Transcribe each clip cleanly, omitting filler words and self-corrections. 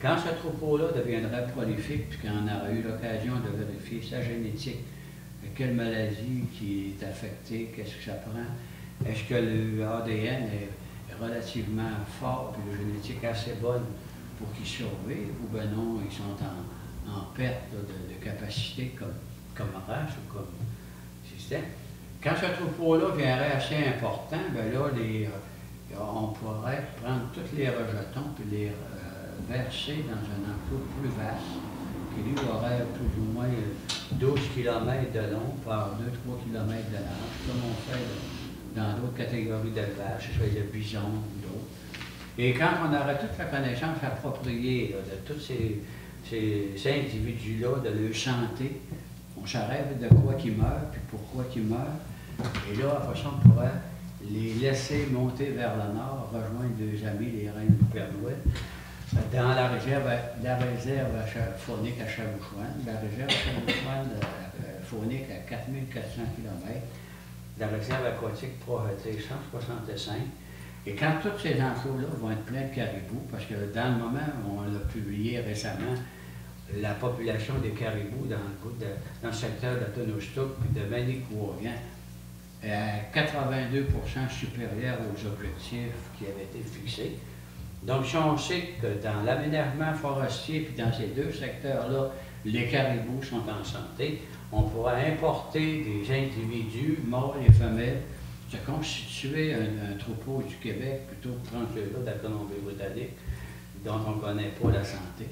Quand ce troupeau-là deviendrait prolifique, puis qu'on aura eu l'occasion de vérifier sa génétique, quelle maladie qui est affectée, qu'est-ce que ça prend, est-ce que le ADN est relativement fort, puis la génétique assez bonne pour qu'ils survivent, ou bien non, ils sont en perte là, de capacité comme race ou comme système. Quand ce troupeau-là viendrait assez important, bien là, on pourrait prendre tous les rejetons et les verser dans un enclos plus vaste, qui lui aurait plus ou moins 12 km de long par 2-3 km de large, comme on fait dans d'autres catégories d'élevage, soit le bison ou d'autres. Et quand on aurait toute la connaissance appropriée là, de tous ces individus-là, de leur santé, on saurait de quoi qu'ils meurent, puis pourquoi qu'ils meurent. Et là, après ça, on pourrait les laisser monter vers le nord, rejoindre deux amis, les reines du Père Noël, dans la réserve faunique à Chabouchouane, la réserve Chabouchouane faunique à 4400 km, la réserve aquatique Projeté 165. Et quand tous ces enclos-là vont être pleins de caribous, parce que dans le moment, on l'a publié récemment, la population des caribous dans le secteur de Tonostouk et de Manicouagan est à 82% supérieure aux objectifs qui avaient été fixés. Donc, si on sait que dans l'aménagement forestier puis dans ces deux secteurs-là, les caribous sont en santé, on pourra importer des individus, mâles et femelles, se constituer un troupeau du Québec plutôt que prendre ceux-là de la Colombie-Britannique, dont on ne connaît pas la santé.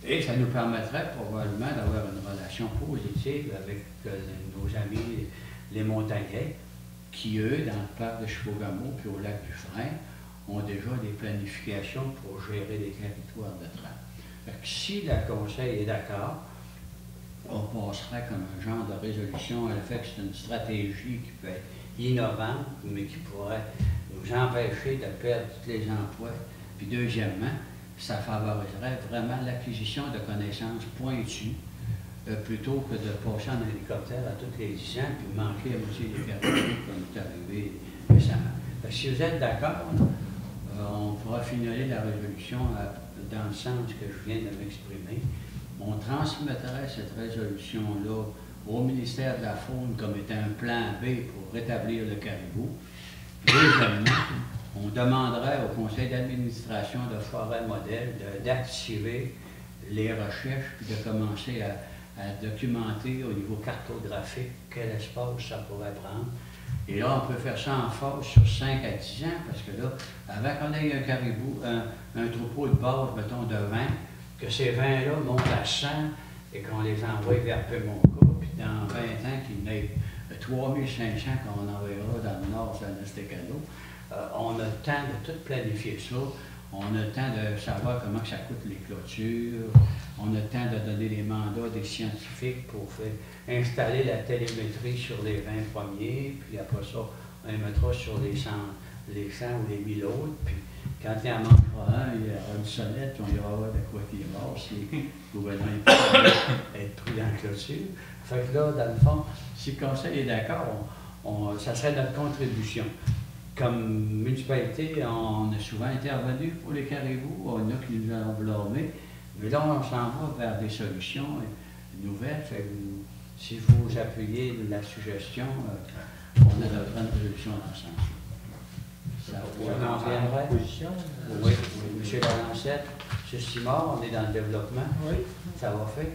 Et ça nous permettrait probablement d'avoir une relation positive avec nos amis les montagnais, qui, eux, dans le parc de Chibougamau puis au lac du Frein, ont déjà des planifications pour gérer les territoires de trappe. Si le Conseil est d'accord, on passerait comme un genre de résolution à l'effet que c'est une stratégie qui peut être innovante, mais qui pourrait nous empêcher de perdre tous les emplois. Puis deuxièmement, ça favoriserait vraiment l'acquisition de connaissances pointues plutôt que de passer en hélicoptère à tous les 10 ans puis manquer à moitié des caribous comme c'est arrivé récemment. Si vous êtes d'accord, on pourra finaliser la résolution dans le sens que je viens de m'exprimer. On transmettrait cette résolution-là au ministère de la Faune comme étant un plan B pour rétablir le caribou. Deuxièmement, on demanderait au conseil d'administration de Forêt Modèle d'activer les recherches puis de commencer à documenter au niveau cartographique quel espace ça pourrait prendre. Et là, on peut faire ça en phase sur 5 à 10 ans, parce que là, avant qu'on ait un caribou, un troupeau de base, mettons, de 20, que ces 20-là montent à 100 et qu'on les envoie vers Pémonca, puis dans 20 ans, qu'il y en ait 3500 qu'on enverra dans le nord, sur l'Estecano, on a le temps de tout planifier ça. On a le temps de savoir comment ça coûte les clôtures. On a le temps de donner les mandats des scientifiques pour faire installer la télémétrie sur les 20 premiers. Puis après ça, on les mettra sur les 100 ou les 1000 autres. Puis quand il en manquera un, il y aura une sonnette, puis on ira voir de quoi il est mort, si le gouvernement peut être pris dans la clôture. Fait que là, dans le fond, si le conseil est d'accord, ça serait notre contribution. Comme municipalité, on a souvent intervenu pour les caribous, on a qui nous ont blâmés, mais là, on s'en va vers des solutions nouvelles. Si vous appuyez la suggestion, on adoptera une résolution dans ce sens. Ça vous conviendrait? Oui, M. Lalancette, M. Simard, on est dans le développement. Oui. Ça va faire?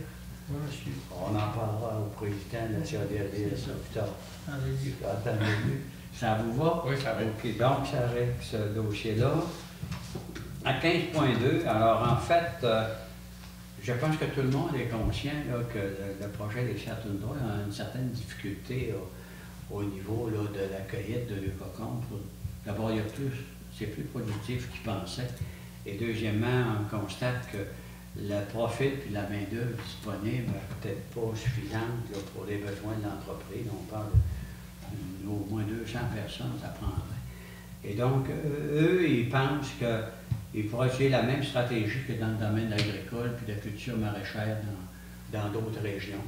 Oui, monsieur. On en parlera au président de la CADRDS plus tard. Allez-y. Attendez-le. Ça vous va? Oui, ça va. OK, donc ça règle ce dossier-là. À 15.2, alors en fait, je pense que tout le monde est conscient là, que le projet des Châteaux-de-Droit a une certaine difficulté au niveau là, de la cueillette de leucocombes. D'abord, c'est plus productif qu'ils pensaient. Et deuxièmement, on constate que le profil et la main-d'œuvre disponible n'est peut-être pas suffisante là, pour les besoins de l'entreprise. On parle au moins 200 personnes, ça prendrait. Et donc, eux, ils pensent qu'ils pourraient utiliser la même stratégie que dans le domaine agricole puis de la culture maraîchère dans d'autres régions.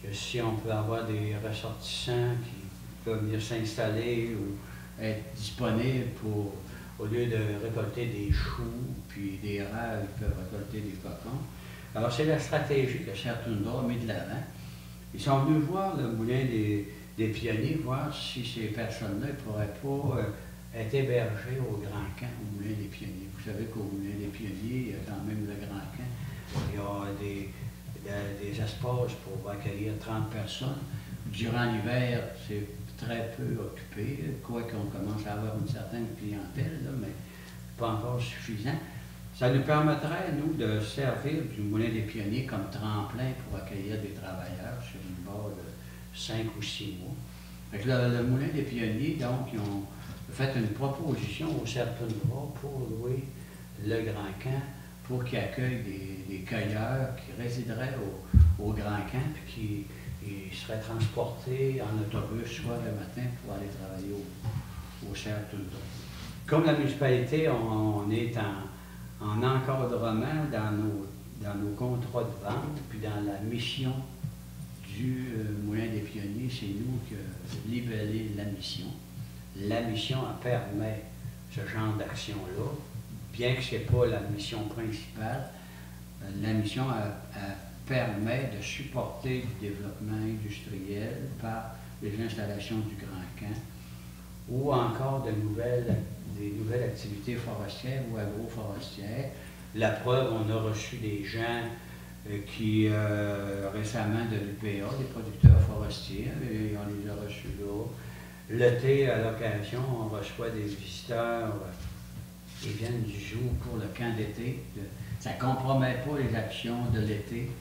Que si on peut avoir des ressortissants qui peuvent venir s'installer ou être disponibles pour au lieu de récolter des choux puis des rats, ils peuvent récolter des cocons. Alors, c'est la stratégie que Serre-Tundra a mis de l'avant. Ils sont venus voir le moulin des pionniers, voir si ces personnes-là ne pourraient pas être hébergées au Grand Camp, au moulin des pionniers. Vous savez qu'au moulin des pionniers, il y a quand même le Grand Camp. Il y a des espaces pour accueillir 30 personnes. Durant l'hiver, c'est très peu occupé, quoique on commence à avoir une certaine clientèle, là, mais pas encore suffisant. Ça nous permettrait, nous, de servir du Moulin des Pionniers comme tremplin pour accueillir des travailleurs sur une base de 5 ou 6 mois. Fait que le Moulin des Pionniers, donc, ils ont fait une proposition au Serre-Tundra pour louer le Grand Camp pour qu'il accueille des cueilleurs qui résideraient au Grand Camp puis qui seraient transportés en autobus soit le matin pour aller travailler au Serre-Tundra. Comme la municipalité, on est en encadrement dans nos contrats de vente, puis dans la mission du Moulin des Pionniers, c'est nous qui avons libellé la mission. La mission permet ce genre d'action-là, bien que ce n'est pas la mission principale. La mission permet de supporter du développement industriel par les installations du Grand Camp, ou encore des nouvelles activités forestières ou agroforestières. La preuve, on a reçu des gens qui, récemment de l'UPA, des producteurs forestiers, et on les a reçus là. L'été, à l'occasion, on reçoit des visiteurs qui viennent du zoo pour le camp d'été. Ça ne compromet pas les actions de l'été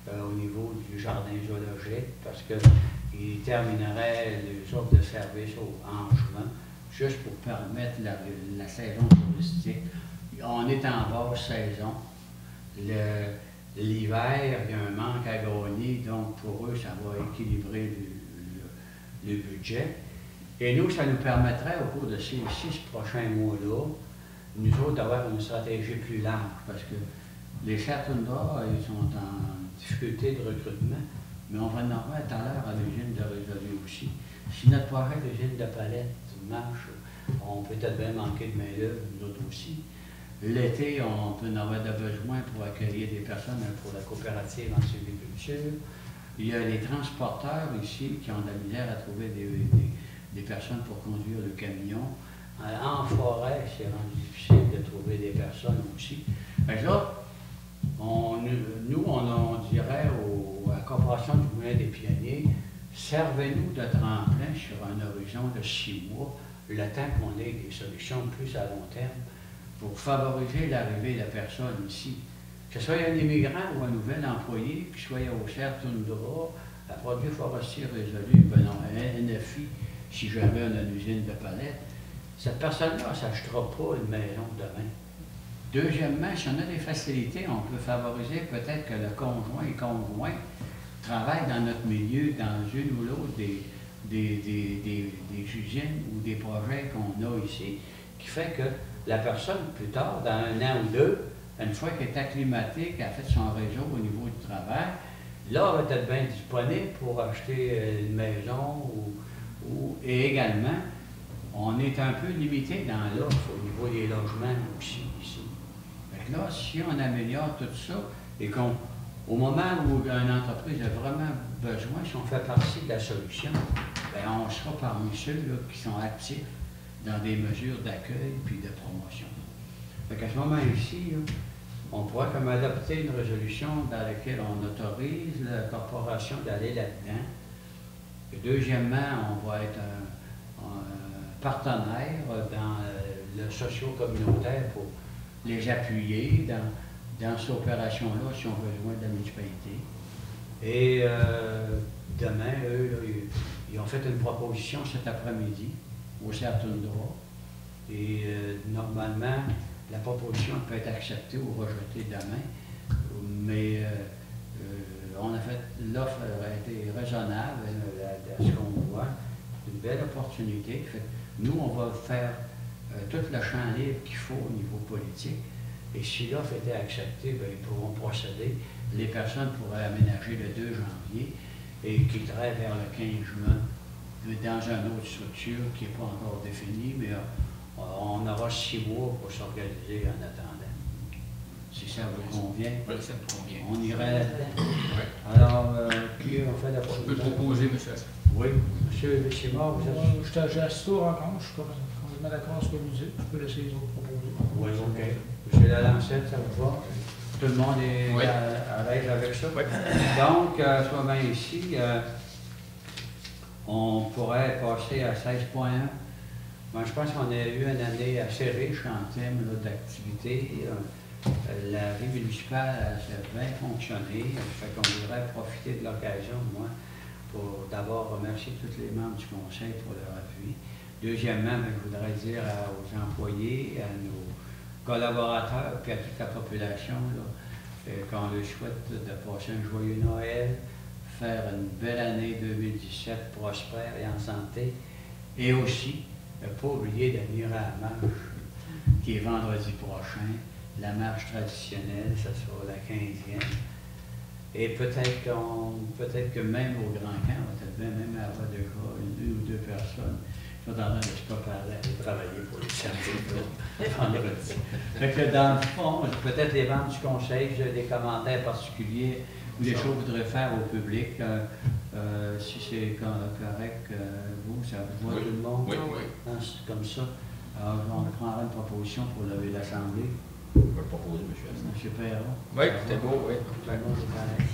au niveau du jardin zoologique, parce qu'ils termineraient les offres de service en juin, juste pour permettre la saison touristique. On est en basse saison. L'hiver, il y a un manque à gagner, donc pour eux, ça va équilibrer le budget. Et nous, ça nous permettrait, au cours de ces 6 prochains mois-là, nous autres, d'avoir une stratégie plus large, parce que les Serre-Tundra, ils sont en difficulté de recrutement, mais on va en avoir tout à l'heure à l'usine de Résolue aussi. Si notre projet d'usine de palette marche, on peut peut-être bien manquer de main-d'œuvre, nous autres aussi. L'été, on peut en avoir de besoin pour accueillir des personnes pour la coopérative en sylviculture. Il y a les transporteurs ici qui ont de la misère à trouver des personnes pour conduire le camion. En forêt, c'est rendu difficile de trouver des personnes aussi. Fait que là, on dirait à la Corporation du Moulin des Pionniers, servez-nous de tremplin sur un horizon de 6 mois, le temps qu'on ait des solutions plus à long terme pour favoriser l'arrivée de la personne ici. Que ce soit un immigrant ou un nouvel employé, qu'il soit au Serre-Tundra, à Produits forestiers résolus, un NFI, si jamais on a une usine de palettes, cette personne-là ne s'achètera pas une maison demain. Deuxièmement, si on a des facilités, on peut favoriser peut-être que le conjoint et conjoint travaillent dans notre milieu, dans une ou l'autre des usines ou des projets qu'on a ici, qui fait que la personne, plus tard, dans 1 an ou 2, une fois qu'elle est acclimatée, qu'elle a fait son réseau au niveau du travail, là, elle va être bien disponible pour acheter une maison et également, on est un peu limité dans l'offre au niveau des logements aussi ici. Fait que là, si on améliore tout ça et qu'au moment où une entreprise a vraiment besoin, si on fait partie de la solution, bien, on sera parmi ceux là, qui sont actifs dans des mesures d'accueil puis de promotion. Fait qu'à ce moment-ci, on pourra comme adopter une résolution dans laquelle on autorise la corporation d'aller là-dedans. Et deuxièmement, on va être un partenaire dans le socio-communautaire pour les appuyer dans cette opération-là si on a besoin de la municipalité. Et demain, eux, là, ils ont fait une proposition cet après-midi au Serre-Tundra. Et normalement, la proposition peut être acceptée ou rejetée demain. Mais on a fait, l'offre a été raisonnable à ce qu'on voit. Une belle opportunité. Fait, nous, on va faire tout le champ libre qu'il faut au niveau politique. Et si l'offre était acceptée, bien, ils pourront procéder. Les personnes pourraient aménager le 2 janvier et quitteraient vers le 15 juin dans une autre structure qui n'est pas encore définie, mais On aura 6 mois pour s'organiser en attendant. Si ça vous convient. Oui, ça me convient. On irait là-dedans. Oui. Alors, qui a fait la Je peux le proposition? proposer, monsieur Hassan. Oui, monsieur Simard, vous êtes... J'ai assisté au rencontre, je suis complètement d'accord avec ce que vous dites. Je peux laisser les autres proposer. Oui, OK. Monsieur Lalancette, ça vous va? Tout le monde est Oui. à l'aise avec ça? Oui. Donc, à ce moment ici, on pourrait passer à 16,1. Moi, je pense qu'on a eu une année assez riche en termes d'activité. La vie municipale, ça a bien fonctionné. Ça fait qu'on voudrait profiter de l'occasion, moi, pour d'abord remercier tous les membres du conseil pour leur appui. Deuxièmement, je voudrais dire aux employés, à nos collaborateurs, puis à toute la population, qu'on leur souhaite de passer un joyeux Noël, faire une belle année 2017 prospère et en santé, et aussi, ne pas oublier de venir à la marche qui est vendredi prochain, la marche traditionnelle, ça sera la 15e. Et peut-être que même au Grand Camp, on va peut-être bien même avoir déjà une ou deux personnes qui sont en train de se préparer à aller travailler pour les samedis, vendredi. Fait que dans le fond, peut-être les membres du conseil, j'ai des commentaires particuliers ou des choses que vous voudrez faire au public. Si c'est correct, vous, ça vous voit Oui. tout le monde? Oui, oui. Hein, c'est comme ça. Alors, on prendra une proposition pour lever l'Assemblée. Je peux le proposer, monsieur Hassan. M. Perron? Oui, c'était beau, oui. Tout le monde est correct.